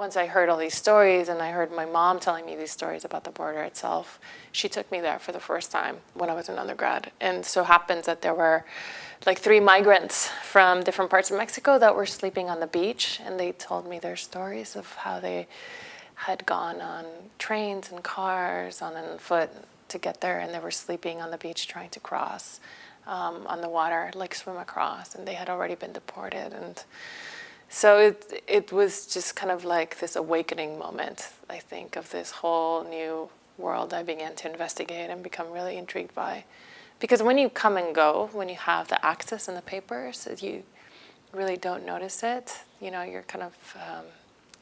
once I heard all these stories and I heard my mom telling me these stories about the border itself, she took me there for the first time when I was an undergrad. And so happens that there were like 3 migrants from different parts of Mexico that were sleeping on the beach, and they told me their stories of how they had gone on trains and cars, on foot to get there, and they were sleeping on the beach trying to cross on the water, like swim across, and they had already been deported. And so it was just kind of like this awakening moment, I think, of this whole new world I began to investigate and become really intrigued by. Because when you come and go, when you have the access and the papers, you really don't notice it. You know, you're kind of,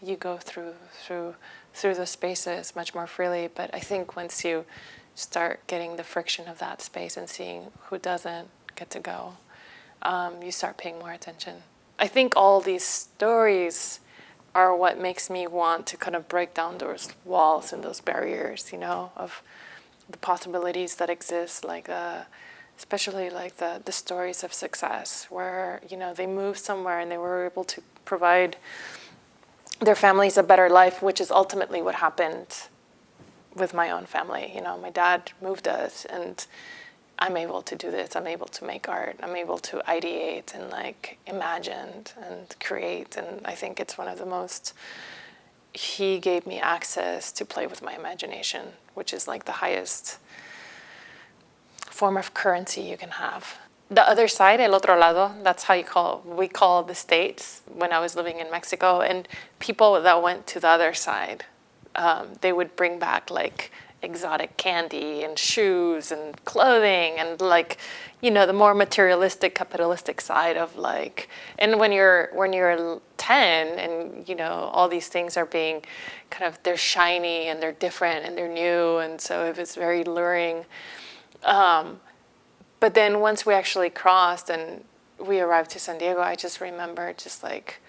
you go through the spaces much more freely. But I think once you start getting the friction of that space and seeing who doesn't get to go, you start paying more attention. I think all these stories are what makes me want to kind of break down those walls and those barriers, you know, of the possibilities that exist, like especially like the stories of success, where, you know, they moved somewhere and they were able to provide their families a better life, which is ultimately what happened with my own family. You know, my dad moved us, and I'm able to do this. I'm able to make art. I'm able to ideate and like imagine and create. And I think it's one of the most, he gave me access to play with my imagination, which is like the highest form of currency you can have. The other side, el otro lado, that's how we call the States when I was living in Mexico. And people that went to the other side, they would bring back like exotic candy and shoes and clothing and like, you know, the more materialistic, capitalistic side of like, and when you're 10 and, you know, all these things are being kind of, they're shiny and they're different and they're new, and so it was very luring. But then once we actually crossed and we arrived to San Diego, I just remember just like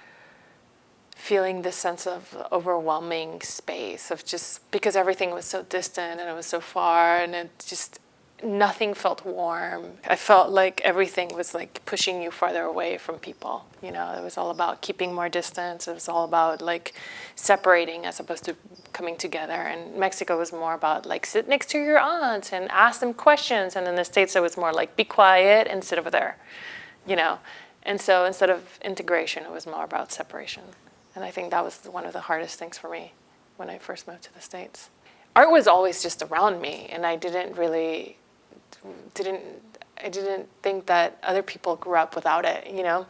feeling this sense of overwhelming space of just, because everything was so distant and it was so far, and it just, nothing felt warm. I felt like everything was like pushing you farther away from people. You know, it was all about keeping more distance. It was all about like separating as opposed to coming together. And Mexico was more about like sit next to your aunt and ask them questions. And in the States, it was more like be quiet and sit over there, you know. And so instead of integration, it was more about separation. And I think that was one of the hardest things for me when I first moved to the States. Art was always just around me, and I didn't think that other people grew up without it, you know,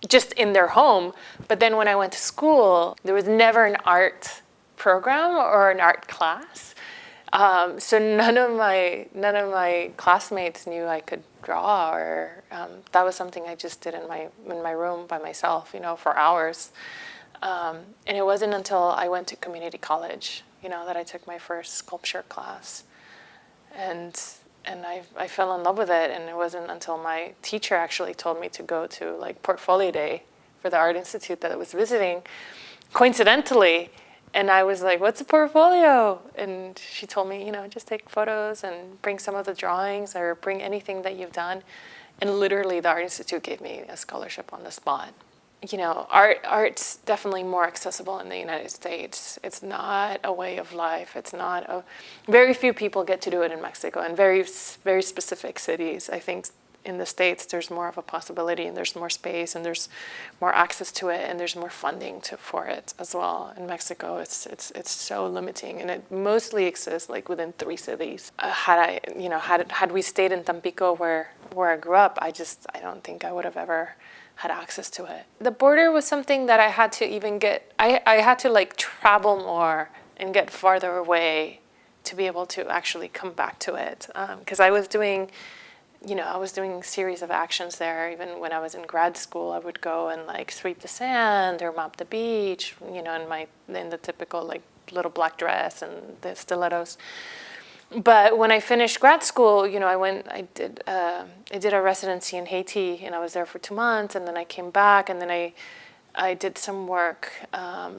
just in their home. But then when I went to school, there was never an art program or an art class. So none of my classmates knew I could draw, or that was something I just did in my room by myself, you know, for hours. And it wasn't until I went to community college, you know, that I took my first sculpture class, and I fell in love with it. And it wasn't until my teacher actually told me to go to like portfolio day for the Art Institute that I was visiting, coincidentally. And I was like, what's a portfolio? And she told me, you know, just take photos and bring some of the drawings or bring anything that you've done. And literally the Art Institute gave me a scholarship on the spot. You know, art's definitely more accessible in the United States. It's not a way of life. It's not very few people get to do it in Mexico, and very, very specific cities. I think in the States, there's more of a possibility, and there's more space, and there's more access to it, and there's more funding for it as well. In Mexico, it's so limiting, and it mostly exists like within 3 cities. Had we stayed in Tampico, where I grew up, I don't think I would have ever had access to it. The border was something that I had to even I had to like travel more and get farther away to be able to actually come back to it, because I was doing a series of actions there. Even when I was in grad school, I would go and like sweep the sand or mop the beach, you know, in the typical like little black dress and the stilettos. But when I finished grad school, you know, I did a residency in Haiti, and I was there for 2 months, and then I came back, and then I did some work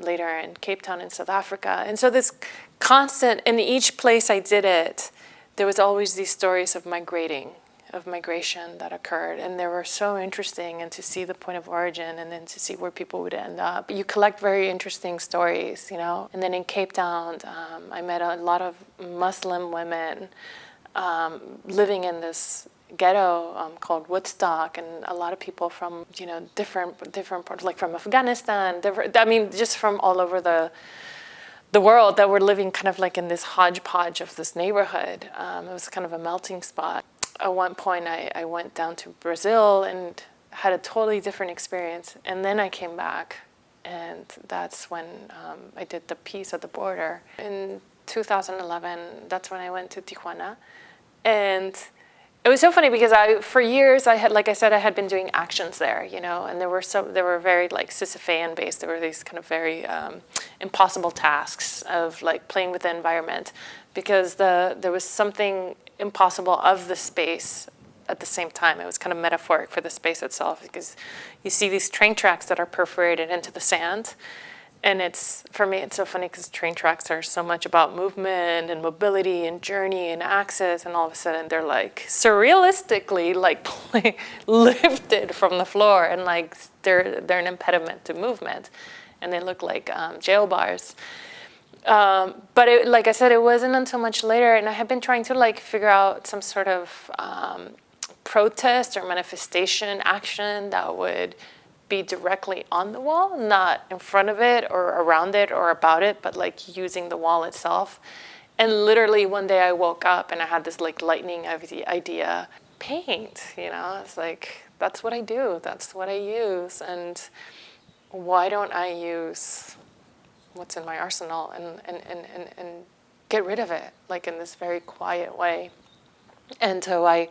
later in Cape Town in South Africa. And so this constant, in each place I did it, there was always these stories of migrating, of migration that occurred, and they were so interesting, and to see the point of origin and then to see where people would end up. You collect very interesting stories, you know. And then in Cape Town, I met a lot of Muslim women living in this ghetto called Woodstock, and a lot of people from, you know, different parts, like from Afghanistan, just from all over the world, that were living kind of like in this hodgepodge of this neighborhood. It was kind of a melting spot. At one point, I went down to Brazil and had a totally different experience. And then I came back, and that's when I did the piece at the border. In 2011, that's when I went to Tijuana. And it was so funny because for years, I had been doing actions there, you know, and they were very like Sisyphean based. There were these kind of very impossible tasks of like playing with the environment, because there was something impossible of the space at the same time. It was kind of metaphoric for the space itself, because you see these train tracks that are perforated into the sand. And for me, it's so funny because train tracks are so much about movement and mobility and journey and access, and all of a sudden they're like surrealistically like lifted from the floor, and like they're an impediment to movement, and they look like jail bars. But like I said, it wasn't until much later, and I had been trying to like figure out some sort of protest or manifestation action that would be directly on the wall, not in front of it or around it or about it, but like using the wall itself. And literally one day I woke up and I had this like lightning idea: paint, you know. It's like, that's what I do, that's what I use, and why don't I use what's in my arsenal and get rid of it, like in this very quiet way. And so I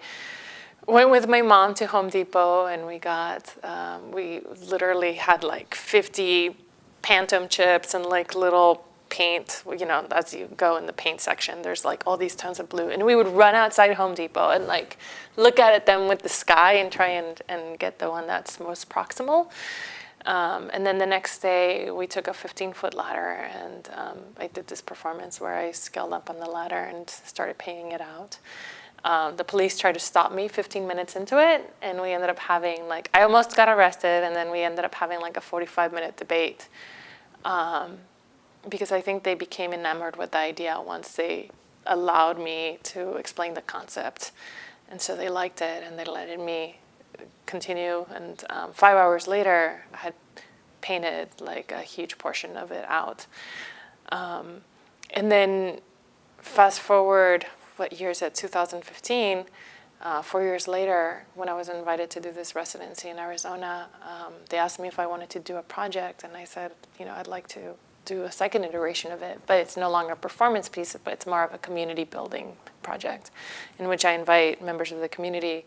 went with my mom to Home Depot, and we literally had like 50 Pantone chips and like little paint, you know, as you go in the paint section, there's like all these tons of blue. And we would run outside Home Depot and like look at them with the sky and try and get the one that's most proximal. And then the next day we took a 15-foot ladder, and I did this performance where I scaled up on the ladder and started painting it out. The police tried to stop me 15 minutes into it, and we ended up having like, I almost got arrested, and then we ended up having like a 45-minute debate, because I think they became enamored with the idea once they allowed me to explain the concept. And so they liked it, and they let me continue. And 5 hours later, I had painted like a huge portion of it out. And then fast forward, what year is it, 2015, 4 years later, when I was invited to do this residency in Arizona, they asked me if I wanted to do a project, and I said, you know, I'd like to do a second iteration of it, but it's no longer a performance piece, but it's more of a community building project, in which I invite members of the community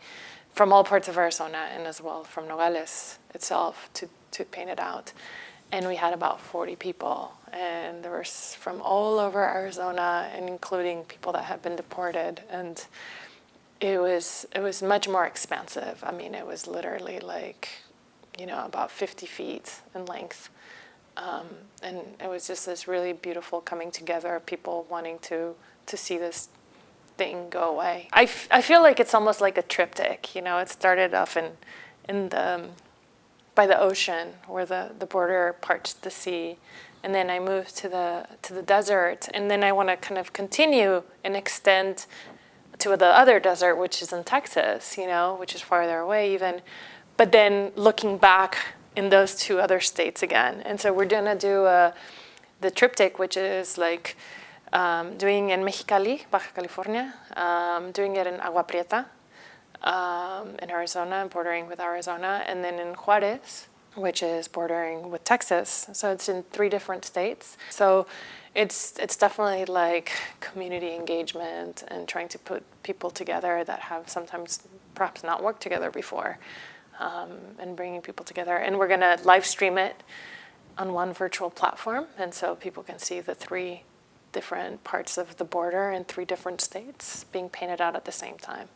from all parts of Arizona, and as well from Nogales itself, to paint it out. And we had about 40 people, and there were from all over Arizona, and including people that had been deported. And it was much more expansive. I mean, it was literally like, you know, about 50 feet in length. And it was just this really beautiful coming together of people wanting to see this thing go away. I feel like it's almost like a triptych, you know. It started off by the ocean, where the border parts the sea, and then I moved to the desert, and then I want to kind of continue and extend to the other desert, which is in Texas, you know, which is farther away even, but then looking back in those two other states again. And so we're gonna do the triptych, which is like doing in Mexicali, Baja California, doing it in Agua Prieta, in Arizona, bordering with Arizona, and then in Juarez, which is bordering with Texas. So it's in 3 different states. So it's definitely like community engagement and trying to put people together that have sometimes perhaps not worked together before, and bringing people together. And we're gonna live stream it on one virtual platform, and so people can see the 3 different parts of the border in 3 different states being painted out at the same time.